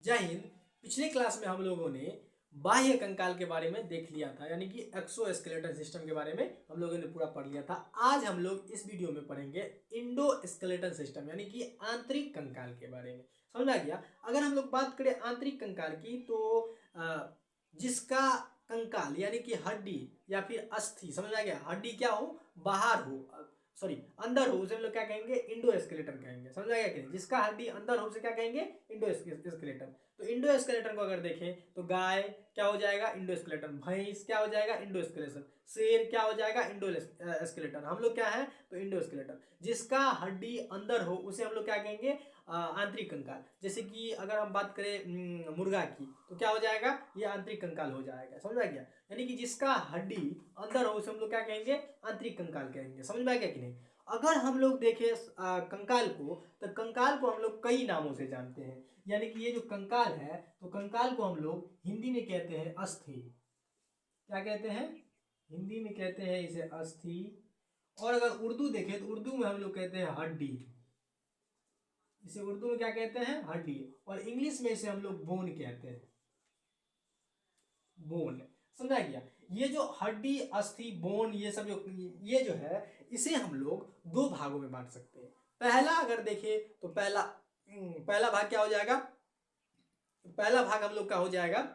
जय हिंद। पिछले क्लास में हम लोगों ने बाह्य कंकाल के बारे में देख लिया था, यानी कि एक्सोस्केलेटन सिस्टम के बारे में हम लोगों ने पूरा पढ़ लिया था। आज हम लोग इस वीडियो में पढ़ेंगे इंडोस्केलेटन सिस्टम, यानी कि आंतरिक कंकाल के बारे में। समझ आ गया? अगर हम लोग बात करें आंतरिक कंकाल की, तो जिसका कंकाल यानी कि हड्डी या फिर अस्थि, समझ आ गया, हड्डी क्या हो, बाहर हो, सॉरी अंदर हो, उसे हम लोग क्या कहेंगे, इंडोस्केलेटन कहेंगे। समझ आएगा कि नहीं? जिसका हड्डी अंदर हो उसे क्या कहेंगे, इंडोस्केलेटन। तो इंडोस्केलेटन को अगर देखें तो गाय क्या हो जाएगा, इंडोस्केलेटन। भैंस क्या हो जाएगा, इंडोस्केलेटन। शेर क्या हो जाएगा, इंडोस्केलेटन। हम लोग क्या है, तो इंडोस्केलेटन। जिसका हड्डी अंदर हो उसे हम लोग क्या कहेंगे, आंतरिक कंकाल। जैसे कि अगर हम बात करें मुर्गा की, तो क्या हो जाएगा, ये आंतरिक कंकाल हो जाएगा। समझ आ गया? यानी कि जिसका हड्डी अंदर हो उसे हम लोग क्या कहेंगे, आंतरिक कंकाल कहेंगे। समझ में आ गया कि नहीं? अगर हम लोग देखें कंकाल को, तो कंकाल को हम लोग कई नामों से जानते हैं। यानी कि ये जो कंकाल है, तो कंकाल को हम लोग हिंदी में कहते हैं अस्थि। क्या कहते हैं? हिंदी में कहते हैं इसे अस्थि। और अगर उर्दू देखें तो उर्दू में हम लोग कहते हैं हड्डी। इसे उर्दू में क्या कहते हैं, हड्डी। और इंग्लिश में इसे हम लोग बोन कहते हैं, बोन। समझा गया? ये जो हड्डी, अस्थि, बोन, ये सब जो है, इसे हम लोग दो भागों में बांट सकते हैं। पहला अगर देखें तो पहला भाग क्या हो जाएगा, पहला भाग हम लोग का हो जाएगा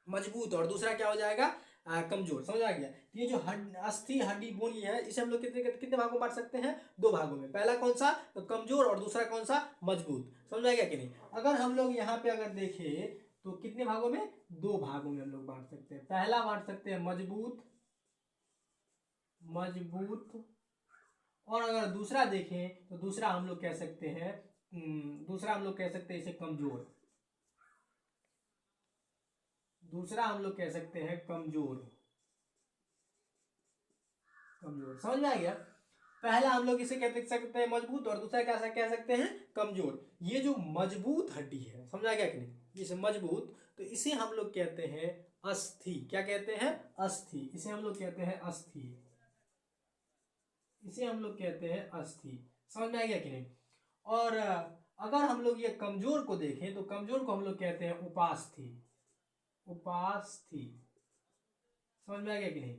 मजबूत, और दूसरा क्या हो जाएगा, कमजोर। समझ आ गया? तो ये जो अस्थि, हड्डी, बोन ये है, इसे हम लोग कितने कितने भागों में बांट सकते हैं, दो भागों में। पहला कौन सा, तो कमजोर, और दूसरा कौन सा, मजबूत। समझ आ गया कि नहीं? अगर हम लोग यहाँ पे अगर देखें तो कितने भागों में, दो भागों में हम लोग बांट सकते हैं। पहला बांट सकते हैं मजबूत, मजबूत। और अगर दूसरा देखें तो दूसरा हम लोग कह सकते हैं, दूसरा हम लोग कह सकते हैं इसे कमजोर। दूसरा हम लोग कह सकते हैं कमजोर, कमजोर। समझ में आ गया? पहला हम लोग इसे कह सकते हैं मजबूत, और दूसरा क्या कह सकते हैं, कमजोर। ये जो मजबूत हड्डी है, समझ आ गया कि नहीं, इसे मजबूत, तो इसे हम लोग कहते हैं अस्थि। क्या कहते हैं, अस्थि। इसे हम लोग कहते हैं अस्थि, इसे हम लोग कहते हैं अस्थि। समझ में आ गया कि नहीं? और अगर हम लोग ये कमजोर को देखें तो कमजोर को हम लोग कहते हैं उपास्थि, उपास्थि। समझ में आ गया कि नहीं?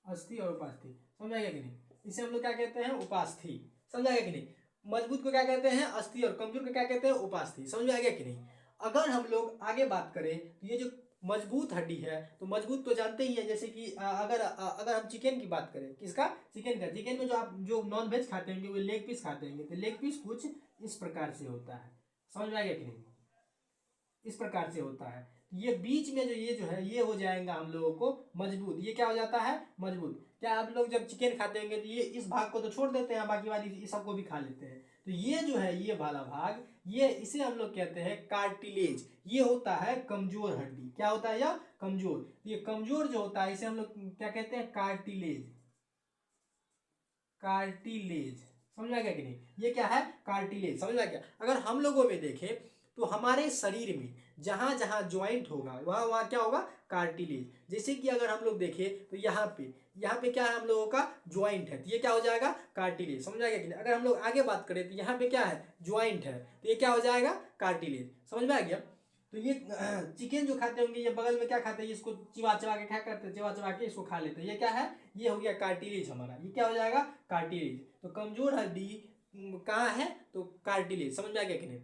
अस्थि और उपास्थि। समझ आ गया कि नहीं? इसे हम लोग क्या कहते हैं, उपास्थि। समझ आ गया कि नहीं? मजबूत को क्या कहते हैं, अस्थि, और कमजोर को क्या कहते हैं, उपास्थि। समझ में आ गया कि नहीं? अगर हम लोग आगे बात करें तो ये जो मजबूत हड्डी है, तो मजबूत तो जानते ही है। जैसे कि अगर हम चिकन की बात करें, किसका, चिकन का। चिकन में जो आप जो नॉन वेज खाते होंगे वो लेग पीस खाते होंगे, तो लेग पीस कुछ इस प्रकार से होता है। समझ में आ गया कि नहीं? इस प्रकार से होता है। ये बीच में जो ये है, ये हो जाएगा हम लोगों को मजबूत। ये क्या हो जाता है, मजबूत। क्या आप लोग जब चिकन खाते होंगे तो ये इस भाग को तो छोड़ देते हैं, बाकी वाली इस सबको भी खा लेते हैं। तो ये जो है, ये वाला भाग, ये इसे हम लोग कहते हैं कार्टिलेज। ये होता है कमजोर हड्डी। क्या होता है यह, कमजोर। ये कमजोर जो होता है इसे हम लोग क्या कहते हैं, कार्टिलेज, कार्टिलेज। समझ आ गया कि नहीं? ये क्या है, कार्टिलेज। समझ आ गया? अगर हम लोगों में देखें तो हमारे शरीर में जहां जहां ज्वाइंट होगा वहां वहां क्या होगा, कार्टिलेज। जैसे कि अगर हम लोग देखें तो यहाँ पे क्या है, हम लोगों का ज्वाइंट है, तो ये क्या हो जाएगा, कार्टिलेज। समझ आ गया कि नहीं? अगर हम लोग आगे बात करें तो यहाँ पे क्या है, ज्वाइंट है, तो ये क्या हो जाएगा, कार्टिलेज। समझ में आ गया? तो ये चिकन जो खाते होंगे, ये बगल में क्या खाते हैं, इसको चिबा चिबा के क्या करते हैं, चिबा चिबा के इसको खा लेते हैं। ये क्या है, ये हो गया कार्टिलेज हमारा। ये क्या हो जाएगा, कार्टिलेज। तो कमजोर हड्डी कहाँ है, तो कार्टिलेज। समझ में आ गया कि नहीं?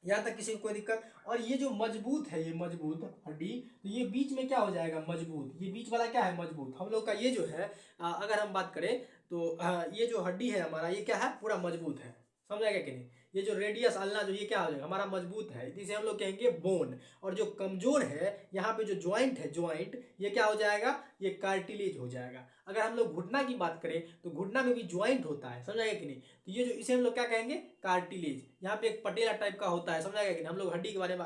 यहाँ तक किसी को कोई दिक्कत? और ये जो मजबूत है, ये मजबूत हड्डी, तो ये बीच में क्या हो जाएगा, मजबूत। ये बीच वाला क्या है, मजबूत। हम लोग का ये जो है, अगर हम बात करें तो ये जो हड्डी है हमारा, ये क्या है, पूरा मजबूत है। समझ आएगा कि नहीं? ये जो रेडियस अल्ना जो ये क्या हो जाएगा, हमारा मजबूत है, इसे हम लोग कहेंगे बोन। और जो कमजोर है, यहाँ पे जो ज्वाइंट है, ज्वाइंट, ये क्या हो जाएगा, ये कार्टिलेज हो जाएगा। अगर हम लोग घुटना की बात करें तो घुटना में भी ज्वाइंट होता है। समझ आएगा कि नहीं? तो ये जो इसे हम लोग क्या कहेंगे, कार्टिलेज। यहाँ पे एक पटेला टाइप का होता है। समझ आएगा कि नहीं? हम लोग हड्डी के बारे में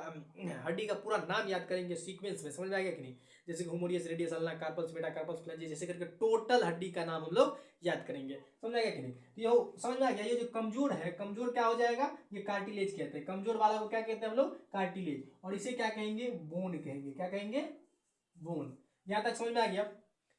हड्डी का पूरा नाम याद करेंगे सीक्वेंस में। समझ आएगा कि नहीं? जैसे कि humerus, radius ulna, carpals, metacarpals, phalanges, जैसे करके टोटल हड्डी का नाम हम लोग याद करेंगे। समझ आएगा कि नहीं? तो ये समझ में आ गया? ये जो कमजोर है, कमजोर क्या हो जाएगा, ये कार्टिलेज कहते हैं। कमजोर वाला को क्या कहते हैं हम लोग, कार्टिलेज। और इसे क्या कहेंगे, बोन कहेंगे। क्या कहेंगे, बोन। यहाँ तक समझ में आ गया?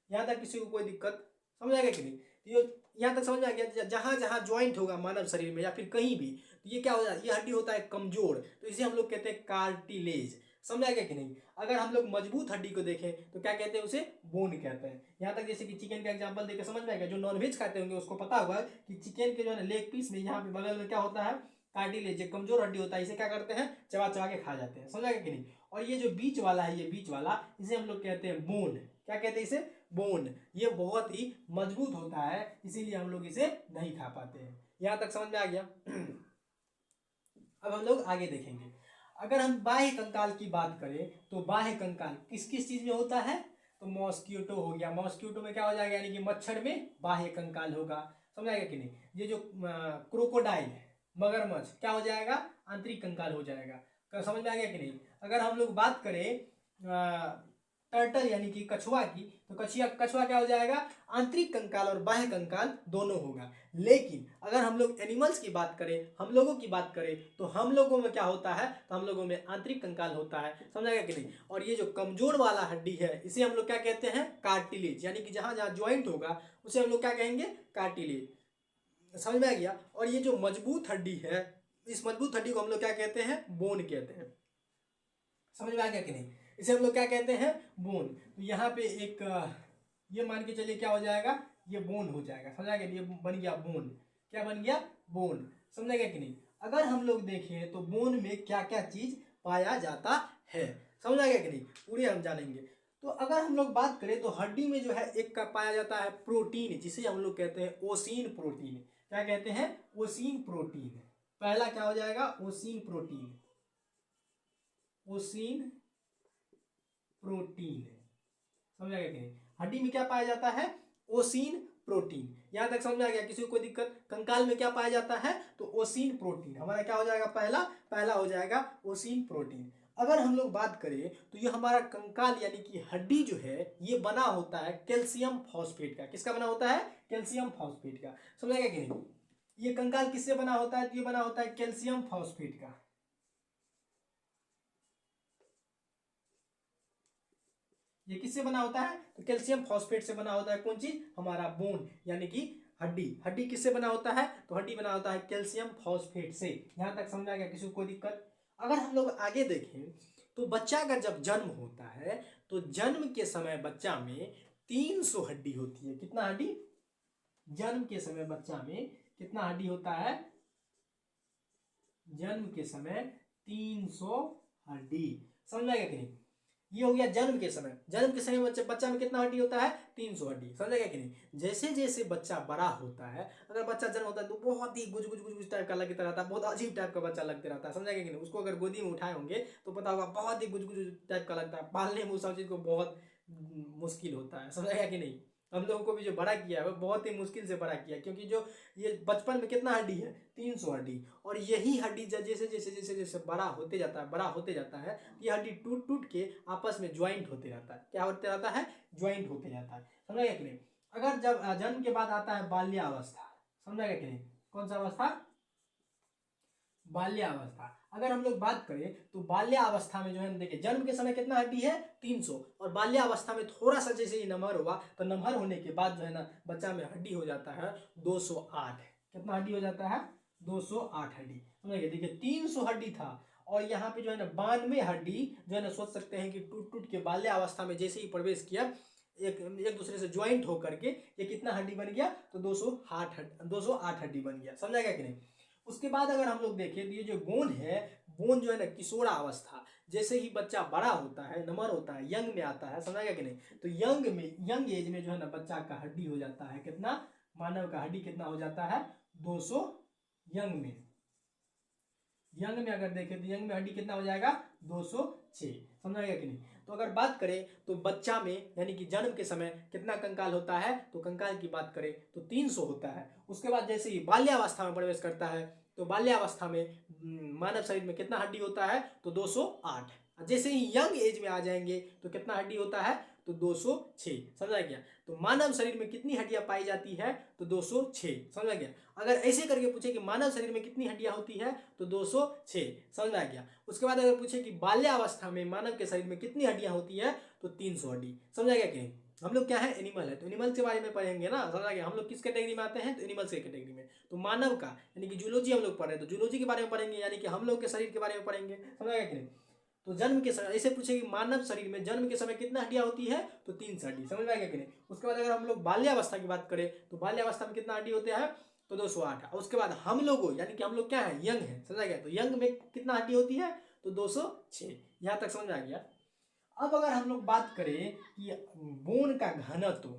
यहाँ तक किसी को कोई दिक्कत? समझ आएगा कि नहीं? तो ये यहाँ तक समझ में आ गया? जहां जहां ज्वाइंट होगा मानव शरीर में या फिर कहीं भी, तो ये क्या हो जाता है, ये हड्डी होता है कमजोर, तो इसे हम लोग कहते हैं कार्टिलेज। समझा गया कि नहीं। अगर हम लोग मजबूत हड्डी को देखें तो क्या कहते हैं, उसे बोन कहते हैं। यहाँ तक जैसे कि चिकन का एग्जांपल देकर समझ में आएगा, जो नॉनवेज खाते होंगे उसको पता होगा कि चिकन के जो है लेग पीस में यहाँ पे बगल में क्या होता है, कार्टिलेज, जो कमजोर हड्डी होता है, इसे क्या करते हैं, चबा चबा के खा जाते हैं। समझा गया कि नहीं। और ये जो बीच वाला है, ये बीच वाला, इसे हम लोग कहते हैं बोन। क्या कहते हैं इसे, बोन। ये बहुत ही मजबूत होता है, इसीलिए हम लोग इसे नहीं खा पाते हैं। यहाँ तक समझ में आ गया। अब हम लोग आगे देखेंगे। अगर हम बाह्य कंकाल की बात करें तो बाह्य कंकाल किस किस चीज में होता है, तो मॉस्किटो हो गया, मॉस्किटो में क्या हो जाएगा, यानी कि मच्छर में बाह्य कंकाल होगा। समझाएगा कि नहीं। ये जो क्रोकोडाइल है, मगरमच्छ, क्या हो जाएगा, आंतरिक कंकाल हो जाएगा। समझ में आ गया कि नहीं। अगर हम लोग बात करें टर्टल यानी कि कछुआ की, तो कछुआ क्या हो जाएगा, आंतरिक कंकाल और बाह्य कंकाल दोनों होगा। लेकिन अगर हम लोग एनिमल्स की बात करें, हम लोगों की बात करें, तो हम लोगों में क्या होता है, तो हम लोगों में आंतरिक कंकाल होता है। समझाएगा कि नहीं। और ये जो कमजोर वाला हड्डी है, इसे हम लोग क्या कहते हैं, कार्टिलेज, यानी कि जहां जहां ज्वाइंट होगा उसे हम लोग क्या कहेंगे, कार्टिलेज। समझ में आ गया। और ये जो मजबूत हड्डी है, इस मजबूत हड्डी को हम लोग क्या कहते हैं, बोन कहते हैं। समझ में आ गया कि नहीं। इसे हम लोग क्या कहते हैं, बोन। तो यहाँ पे एक ये मान के चलिए क्या हो जाएगा, ये बोन हो जाएगा। समझा गया, ये बन गया बोन। क्या बन गया, बोन। समझा गया कि नहीं। अगर हम लोग देखें तो बोन में क्या क्या चीज पाया जाता है, समझ आ गया कि नहीं, पूरे हम जानेंगे। तो अगर हम लोग बात करें तो हड्डी में जो है एक का पाया जाता है प्रोटीन, जिसे हम लोग कहते हैं ओसीन प्रोटीन। क्या कहते हैं, ओसीन प्रोटीन। पहला क्या हो जाएगा, ओसीन प्रोटीन, ओसीन प्रोटीन। समझ आ गया कि नहीं। हड्डी में क्या पाया जाता है, ओसीन प्रोटीन। यहां तक समझ में आ गया। किसी को कोई दिक्कत, कंकाल में क्या पाया जाता है, तो ओसीन प्रोटीन। हमारा क्या हो जाएगा, पहला हो जाएगा ओसीन प्रोटीन। अगर हम लोग बात करें तो ये हमारा कंकाल यानी कि हड्डी जो है, ये बना होता है कैल्शियम फॉस्फेट का। किसका बना होता है, कैल्शियम फॉस्फेट का। समझ आ गया कि नहीं। ये कंकाल किससे बना होता है, तो ये बना होता है कैल्शियम फॉस्फेट का। ये किससे बना होता है, तो कैल्शियम फॉस्फेट से बना होता है। कौन चीज, हमारा बोन यानी कि हड्डी। हड्डी किससे बना होता है, तो हड्डी बना होता है कैल्शियम फॉस्फेट से। यहां तक समझा गया, किसी को कोई दिक्कत। अगर हम लोग आगे देखें तो बच्चा का जब जन्म होता है तो जन्म के समय बच्चा में 300 हड्डी होती है। कितना हड्डी, जन्म के समय बच्चा में कितना हड्डी होता है, जन्म के समय 300 हड्डी। समझ आएगा कि नहीं। ये हो गया जन्म के समय। जन्म के समय बच्चा में कितना हड्डी होता है, 300 हड्डी। समझ गया कि नहीं। जैसे जैसे बच्चा बड़ा होता है, अगर बच्चा जन्म होता है तो बहुत ही गुज गुज गुज गुज टाइप का लगता रहता है, बहुत अजीब टाइप का बच्चा लगते रहता है। समझ गया कि नहीं। उसको अगर गोदी में उठाए होंगे तो पता होगा बहुत ही गुज गुज टाइप का लगता है। पालने में उस सब चीज को बहुत मुश्किल होता है। समझ गया कि नहीं। हम लोगों को भी जो बड़ा किया है वो बहुत ही मुश्किल से बड़ा किया, क्योंकि जो ये बचपन में कितना हड्डी है, 300 हड्डी। और यही हड्डी जैसे जैसे जैसे जैसे बड़ा होते जाता है, ये हड्डी टूट टूट के आपस में ज्वाइंट होते रहता है। क्या होते रहता है, ज्वाइंट होते जाता है। समझा गया कि नहीं। अगर जब जन्म के बाद आता है बाल्यावस्था। समझा गया कि नहीं। कौन सा अवस्था, बाल्यावस्था। अगर हम लोग बात करें तो बाल्यावस्था में जो है, देखिए जन्म के समय कितना हड्डी है, 300। और बाल्यावस्था में थोड़ा सा जैसे ये नम्हर हुआ, तो नम्हर होने के बाद जो है ना, बच्चा में हड्डी हो जाता है 208। कितना हड्डी हो जाता है, 208 हड्डी। समझिए, देखिए 300 हड्डी था और यहाँ पे जो है ना 92 हड्डी जो है ना, सोच सकते हैं कि टूट टूट के बाल्यावस्था में जैसे ही प्रवेश किया, एक दूसरे से ज्वाइंट होकर के ये कितना हड्डी बन गया, तो 208 हड्डी बन गया। समझा गया कि नहीं। उसके बाद अगर हम लोग देखें तो ये जो बोन है, बोन जो है ना किशोरा अवस्था, जैसे ही बच्चा बड़ा होता है, नमर होता है, यंग में आता है। समझा गया कि नहीं। तो यंग एज में जो है ना बच्चा का हड्डी हो जाता है कितना, मानव का हड्डी कितना हो जाता है, 200। यंग में अगर देखें तो यंग में हड्डी कितना हो जाएगा, 206। समझा गया कि नहीं। तो अगर बात करें तो बच्चा में यानी कि जन्म के समय कितना कंकाल होता है, तो कंकाल की बात करें तो 300 होता है। उसके बाद जैसे ही बाल्यावस्था में प्रवेश करता है तो बाल्यावस्था में मानव शरीर में कितना हड्डी होता है, तो 208। जैसे ही यंग एज में आ जाएंगे तो कितना हड्डी होता है, तो 206। समझा गया। तो मानव शरीर में कितनी हड्डियां पाई जाती है, तो 206। समझा गया। अगर ऐसे करके पूछे कि मानव शरीर में कितनी हड्डियां होती है, तो 206। समझ आ गया। उसके बाद अगर पूछे कि बाल्यावस्था में मानव के शरीर में कितनी हड्डियां होती है, तो 300 हड्डी। समझा गया कि नहीं। हम लोग क्या है, एनिमल है, तो एनिमल के बारे में पढ़ेंगे ना, समझा गया। हम लोग किस कैटेगरी में आते हैं, तो एनिमल्स के कैटेगरी में। तो मानव का यानी कि जूलॉजी हम लोग पढ़ रहे हैं, तो जूलॉजी के बारे में पढ़ेंगे, यानी कि हम लोग के शरीर के बारे में पढ़ेंगे, समझा गया कि नहीं। तो जन्म के समय ऐसे पूछे कि मानव शरीर में जन्म के समय कितना हड्डियां होती है, तो 3 हड्डी, समझ में आ गया कि नहीं। उसके बाद अगर हम लोग बाल्यावस्था की बात करें तो बाल्यावस्था में कितना हड्डी होते हैं, तो 208। और उसके बाद हम लोगों यानी कि हम लोग क्या है, यंग है, समझा गया। तो यंग में कितना हड्डी होती है, तो 206। यहाँ तक समझ में आ गया। अब अगर हम लोग बात करें कि बोन का घनत्व,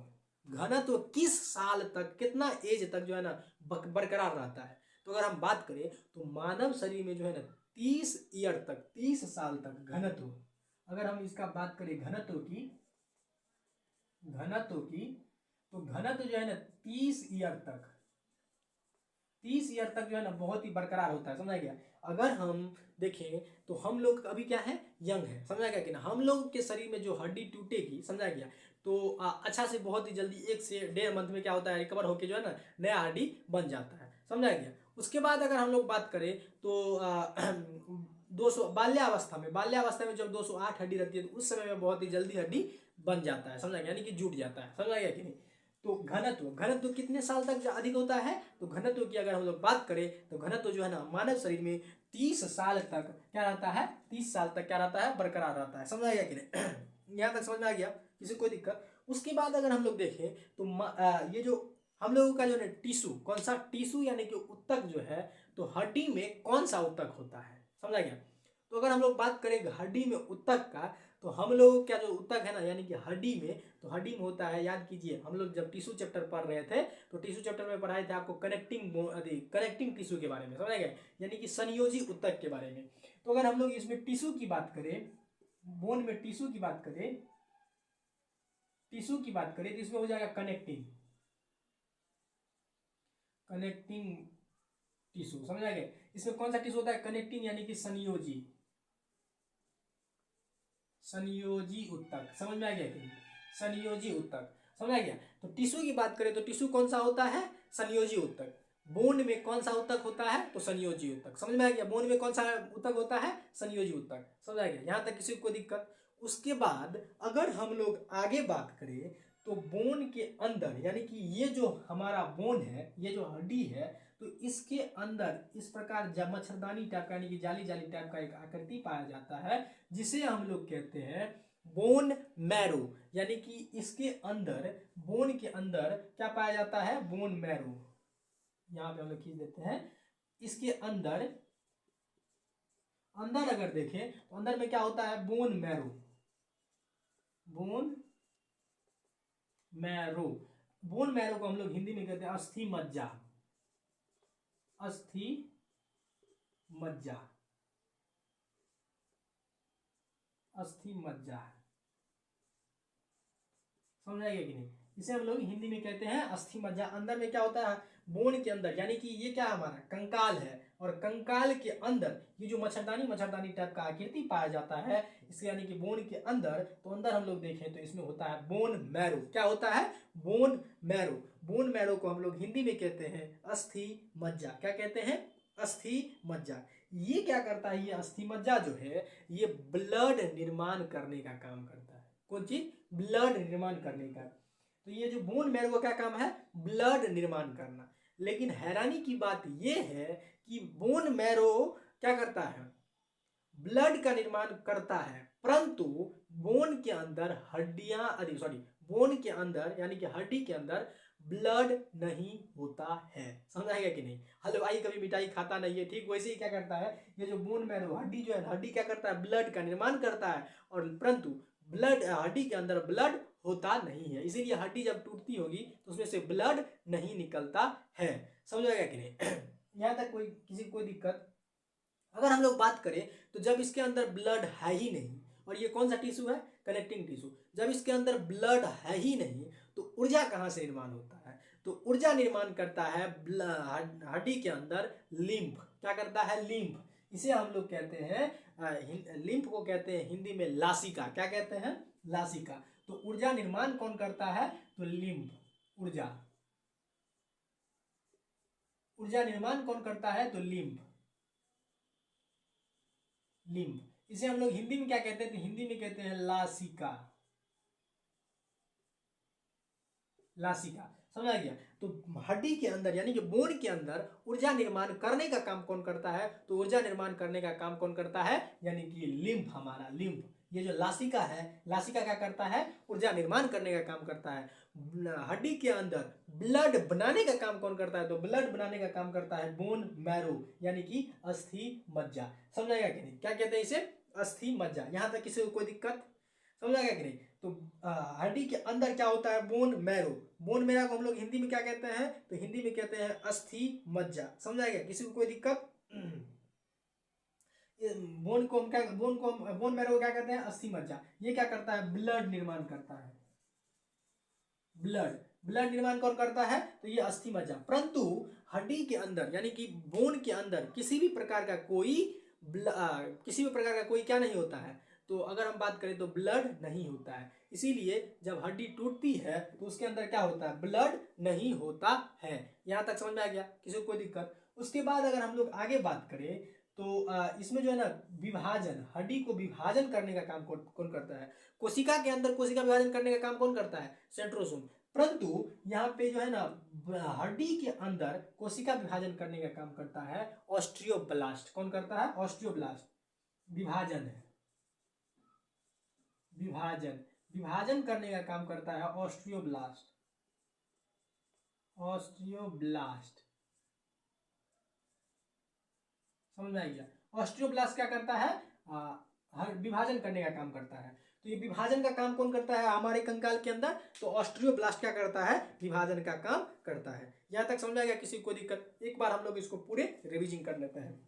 घनत्व किस साल तक, कितना एज तक जो है ना बरकरार रहता है, तो अगर हम बात करें तो मानव शरीर में जो है ना 30 ईयर तक, 30 साल तक घनत्व, अगर हम इसका बात करें घनत्व की, घनत्व की, तो घनत्व जो है ना 30 ईयर तक, 30 ईयर तक जो है ना बहुत ही बरकरार होता है, समझा गया। अगर हम देखें तो हम लोग अभी क्या है, यंग है, समझा गया कि ना। हम लोग के शरीर में जो हड्डी टूटेगी, समझा गया, तो अच्छा से बहुत ही जल्दी 1 से 1.5 मंथ में क्या होता है, रिकवर होके जो है ना नया हड्डी बन जाता है, समझा गया। उसके बाद अगर हम लोग बात करें तो 200 बाल्यावस्था में जब 208 हड्डी रहती है, तो उस समय में बहुत ही जल्दी हड्डी बन जाता है, समझा गया, यानी कि जुट जाता है, समझा गया कि नहीं। तो घनत्व, घनत्व कितने साल तक अधिक होता है, तो घनत्व की अगर हम लोग बात करें तो घनत्व जो है ना मानव शरीर में 30 साल तक क्या रहता है, 30 साल तक क्या रहता है, बरकरार रहता है, समझा गया कि नहीं। यहाँ तक समझ में आ गया, किसी कोई दिक्कत। उसके बाद अगर हम लोग देखें तो ये जो हम लोगों का जो है टिश्यू, कौन सा टिश्यू यानी कि उत्तक जो है, तो हड्डी में कौन सा उत्तक होता है, समझा गया। तो अगर हम लोग बात करें हड्डी में उत्तक का, तो हम लोग क्या जो उत्तक है ना यानी कि हड्डी में, तो हड्डी में होता है, याद कीजिए हम लोग जब टिश्यू चैप्टर पढ़ रहे थे, तो टिश्यू चैप्टर में पढ़ाए थे आपको कनेक्टिंग टिश्यू के बारे में, समझा गया, यानी कि संयोजी उत्तक के बारे में। तो अगर हम लोग इसमें टिश्यू की बात करें, बोन में टिश्यू की बात करें, टिश्यू की बात करें तो इसमें हो जाएगा कनेक्टिंग, कनेक्टिंग टिश्यू, समझा गया। इसमें कौन सा टिश्यू होता है, कनेक्टिंग यानी कि संयोजी, संयोजी उत्तक, समझ में आ गया कि संयोजी उत्तक, समझ आ गया। तो टिश्यू की बात करें तो टिश्यू कौन सा होता है, संयोजी उत्तक। बोन में कौन सा उत्तक होता है, तो संयोजी उत्तक, समझ में आ गया। बोन में कौन सा उत्तक होता है, संयोजी उत्तक, समझ आ गया। यहाँ तक किसी को दिक्कत। उसके बाद अगर हम लोग आगे बात करें तो बोन के अंदर यानी कि ये जो हमारा बोन है, ये जो हड्डी है, तो इसके अंदर इस प्रकार जब मच्छरदानी टाइप का यानी कि जाली जाली टाइप का एक आकृति पाया जाता है, जिसे हम लोग कहते हैं बोन मैरो, यानी कि इसके अंदर, बोन के अंदर क्या पाया जाता है, बोन मैरो। यहां पे हम लोग खींच देते हैं, इसके अंदर, अंदर अगर देखें तो अंदर में क्या होता है, bone marrow, bone marrow. Bone marrow को हम लोग हिंदी में कहते हैं अस्थि मज्जा, अस्थि मज्जा, अस्थि मज्जा, समझाइए कि नहीं। इसे हम लोग हिंदी में कहते हैं अस्थि मज्जा। अंदर में क्या होता है, बोन के अंदर, यानी कि ये क्या हमारा कंकाल है, और कंकाल के अंदर ये जो मच्छरदानी मच्छरदानी टाइप का आकृति पाया जाता है, इसके यानी कि बोन के अंदर, तो अंदर हम लोग देखें तो इसमें होता है बोन मैरो। क्या होता है, बोन मैरो। बोन मैरो को हम लोग हिंदी में कहते हैं अस्थि मज्जा। क्या कहते हैं, अस्थि मज्जा। ये क्या करता है, ये अस्थि मज्जा जो है, ये ब्लड निर्माण करने का काम करता है। कौन चीज, ब्लड निर्माण करने का। तो ये जो बोन मैरो का क्या काम है, ब्लड निर्माण करना। लेकिन हैरानी की बात यह है कि बोन मैरो क्या करता है, ब्लड का निर्माण करता है, परंतु बोन के अंदर हड्डियां, सॉरी, बोन के अंदर यानी कि हड्डी के अंदर ब्लड नहीं होता है, समझाएगा कि नहीं। हलवाई कभी मिठाई खाता नहीं है, ठीक वैसे ही क्या करता है, ये जो बोन मैरो हड्डी जो है, हड्डी क्या करता है, ब्लड का निर्माण करता है, और परंतु ब्लड, हड्डी के अंदर ब्लड होता नहीं है, इसीलिए हड्डी जब टूटती होगी तो उसमें से ब्लड नहीं निकलता है, समझाएगा कि नहीं। यहाँ तक कोई किसी को कोई दिक्कत। अगर हम लोग बात करें तो जब इसके अंदर ब्लड है ही नहीं, और ये कौन सा टिश्यू है, कनेक्टिंग टिश्यू, जब इसके अंदर ब्लड है ही नहीं तो ऊर्जा कहाँ से निर्माण होता है, तो ऊर्जा निर्माण करता है हड्डी के अंदर लिम्फ। क्या करता है, लिम्फ। इसे हम लोग कहते हैं, लिम्फ को कहते हैं हिंदी में लासिका। क्या कहते हैं, लासिका। तो ऊर्जा निर्माण कौन करता है, तो लिम्फ, ऊर्जा, ऊर्जा निर्माण कौन करता है, तो लिम्फ, लिम्फ। इसे हम लोग हिंदी में क्या कहते हैं, तो हिंदी में कहते हैं लासिका, लासिका, समझा गया। तो हड्डी के अंदर यानी कि बोन के अंदर ऊर्जा निर्माण करने का काम कौन करता है, तो ऊर्जा निर्माण करने का काम कौन करता है, यानी कि लिम्फ, हमारा लिम्फ। ये जो लासिका है, लासिका क्या करता है, ऊर्जा निर्माण करने का काम करता है। हड्डी के अंदर ब्लड बनाने का काम कौन करता है, तो ब्लड बनाने का काम करता है बोन मैरो यानी कि अस्थि मज्जा, समझाएगा कि नहीं, क्या कहते हैं इसे, अस्थि मज्जा। यहां तक किसी को कोई दिक्कत, समझा गया कि नहीं। तो हड्डी के अंदर क्या होता है, बोन मैरो, बोन मैरो को हम लोग हिंदी में क्या कहते हैं, तो हिंदी में कहते हैं अस्थि मज्जा, समझा गया, किसी को कोई दिक्कत। बोन को हम क्या, बोन मैरो को क्या कहते हैं, अस्थि मज्जा। ये क्या करता है, ब्लड निर्माण करता है, ब्लड निर्माण कौन करता है, तो ये अस्थि मज्जा। परंतु हड्डी के अंदर यानी कि बोन के अंदर किसी भी प्रकार का कोई क्या नहीं होता है, तो अगर हम बात करें तो ब्लड नहीं होता है। इसीलिए जब हड्डी टूटती है तो उसके अंदर क्या होता है, ब्लड नहीं होता है। यहां तक समझ में आ गया, किसी को कोई दिक्कत। उसके बाद अगर हम लोग आगे बात करें तो इसमें जो है ना विभाजन, हड्डी को विभाजन करने का काम कौन करता है, कोशिका के अंदर कोशिका विभाजन करने का काम कौन करता है, सेंट्रोसोम। परंतु यहाँ पे जो है ना हड्डी के अंदर कोशिका विभाजन करने का काम करता है ऑस्ट्रियोब्लास्ट, कौन करता है, ऑस्ट्रियोब्लास्ट। विभाजन है, विभाजन करने का काम करता है ऑस्ट्रियोब्लास्ट, समझ में आ गया। ऑस्ट्रियोब्लास्ट क्या करता है, विभाजन करने का काम करता है। तो ये विभाजन का काम कौन करता है हमारे कंकाल के अंदर, तो ऑस्ट्रियोब्लास्ट क्या करता है, विभाजन का काम करता है। यहां तक समझ आ गया, किसी को दिक्कत। एक बार हम लोग इसको पूरे रिवीजन कर लेते हैं।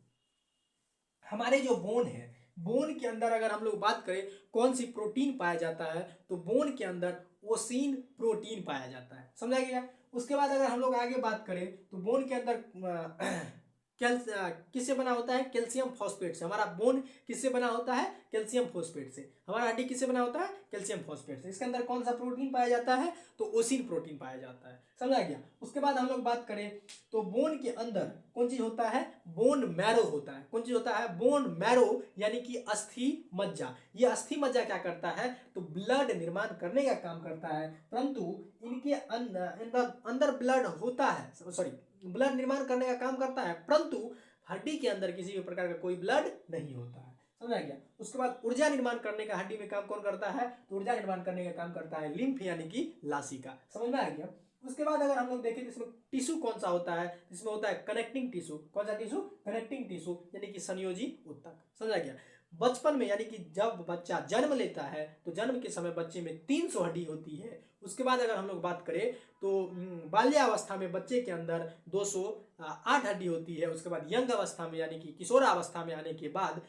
हमारे जो बोन है, बोन के अंदर अगर हम लोग बात करें कौन सी प्रोटीन पाया जाता है, तो बोन के अंदर ओसिन प्रोटीन पाया जाता है, समझा गया। उसके बाद अगर हम लोग आगे बात करें तो बोन के अंदर किससे बना होता है, कैल्शियम फॉस्फेट से। हमारा बोन किससे बना होता है, कैल्शियम फॉस्फेट से। हमारा हड्डी किससे बना होता है, कैल्शियम फॉस्फेट से। इसके अंदर कौन सा प्रोटीन पाया जाता है, तो ओसिन प्रोटीन पाया जाता है, समझा गया। उसके बाद हम लोग बात करें तो बोन के अंदर कौन चीज होता है, बोन मैरो होता है। कौन चीज होता है, बोन मैरो यानी कि अस्थि मज्जा। ये अस्थि मज्जा क्या करता है, तो ब्लड निर्माण करने का काम करता है। परंतु इनके अंदर ब्लड होता है, सॉरी, ब्लड निर्माण करने का काम करता है, परंतु हड्डी के अंदर किसी भी प्रकार का कोई ब्लड नहीं होता है, समझा गया। उसके बाद ऊर्जा निर्माण करने का हड्डी में काम कौन करता है, तो ऊर्जा निर्माण करने का काम करता है लिम्फ यानी कि लासिका, समझ में आ गया। उसके बाद अगर हम लोग देखें तो इसमें टिश्यू कौन सा होता है, इसमें होता है कनेक्टिंग टिश्यू। कौन सा टिश्यू, कनेक्टिंग टिश्यू यानी कि संयोजी ऊतक, समझा गया। बचपन में यानी कि जब बच्चा जन्म लेता है तो जन्म के समय बच्चे में 300 हड्डी होती है। उसके बाद अगर हम लोग बात करें तो बाल्यावस्था में बच्चे के अंदर 208 हड्डी होती है। उसके बाद यंग अवस्था में यानी कि किशोरावस्था में आने के बाद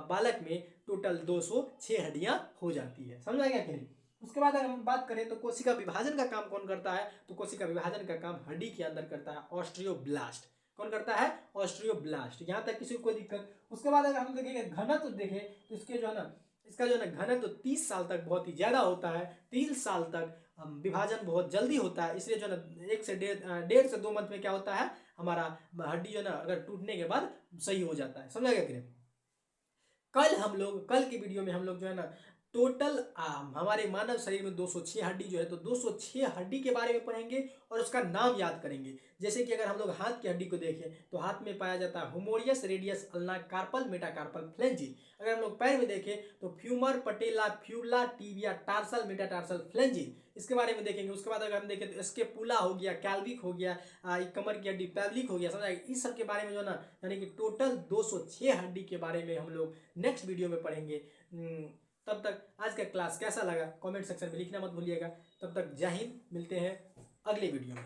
बालक में टोटल 206 हड्डियां हो जाती है, समझा गया कि नहीं। उसके बाद अगर हम बात करें तो कोशिका विभाजन का काम कौन करता है, तो कोशिका विभाजन का काम हड्डी के अंदर करता है ऑस्ट्रियोब्लास्ट। कौन करता है, ऑस्ट्रियोब्लास्ट। यहां तक किसी को कोई दिक्कत। उसके बाद अगर हम देखेंगे घनत्व देखें तो इसके जो है ना, इसका जो है ना घनत्व 30 साल तक बहुत ही ज्यादा होता है। 30 साल तक विभाजन बहुत जल्दी होता है, इसलिए जो है ना 1 से 1.5 से 2 मंथ में क्या होता है, हमारा हड्डी जो है ना अगर टूटने के बाद सही हो जाता है, समझा गया कि नहीं। कल की वीडियो में हम लोग जो है ना टोटल हमारे मानव शरीर में 206 हड्डी जो है, तो 206 हड्डी के बारे में पढ़ेंगे और उसका नाम याद करेंगे। जैसे कि अगर हम लोग हाथ की हड्डी को देखें तो हाथ में पाया जाता है हुमोरियस, रेडियस, अल्ना, कार्पल, मेटाकार्पल, फ्लेंजी। अगर हम लोग पैर में देखें तो फ्यूमर, पटेला, फ्यूला, टीबिया, टार्सल, मेटाटार्सल, फ्लेंजी, इसके बारे में देखेंगे। उसके बाद अगर हम देखें तो स्केपुला हो गया, कैल्विक हो गया, कमर की हड्डी पैल्विक हो गया, समझा। इस सब के बारे में जो है ना यानी कि टोटल 206 हड्डी के बारे में हम लोग नेक्स्ट वीडियो में पढ़ेंगे। तब तक आज का क्लास कैसा लगा कमेंट सेक्शन में लिखना मत भूलिएगा। तब तक जय हिंद, मिलते हैं अगले वीडियो में।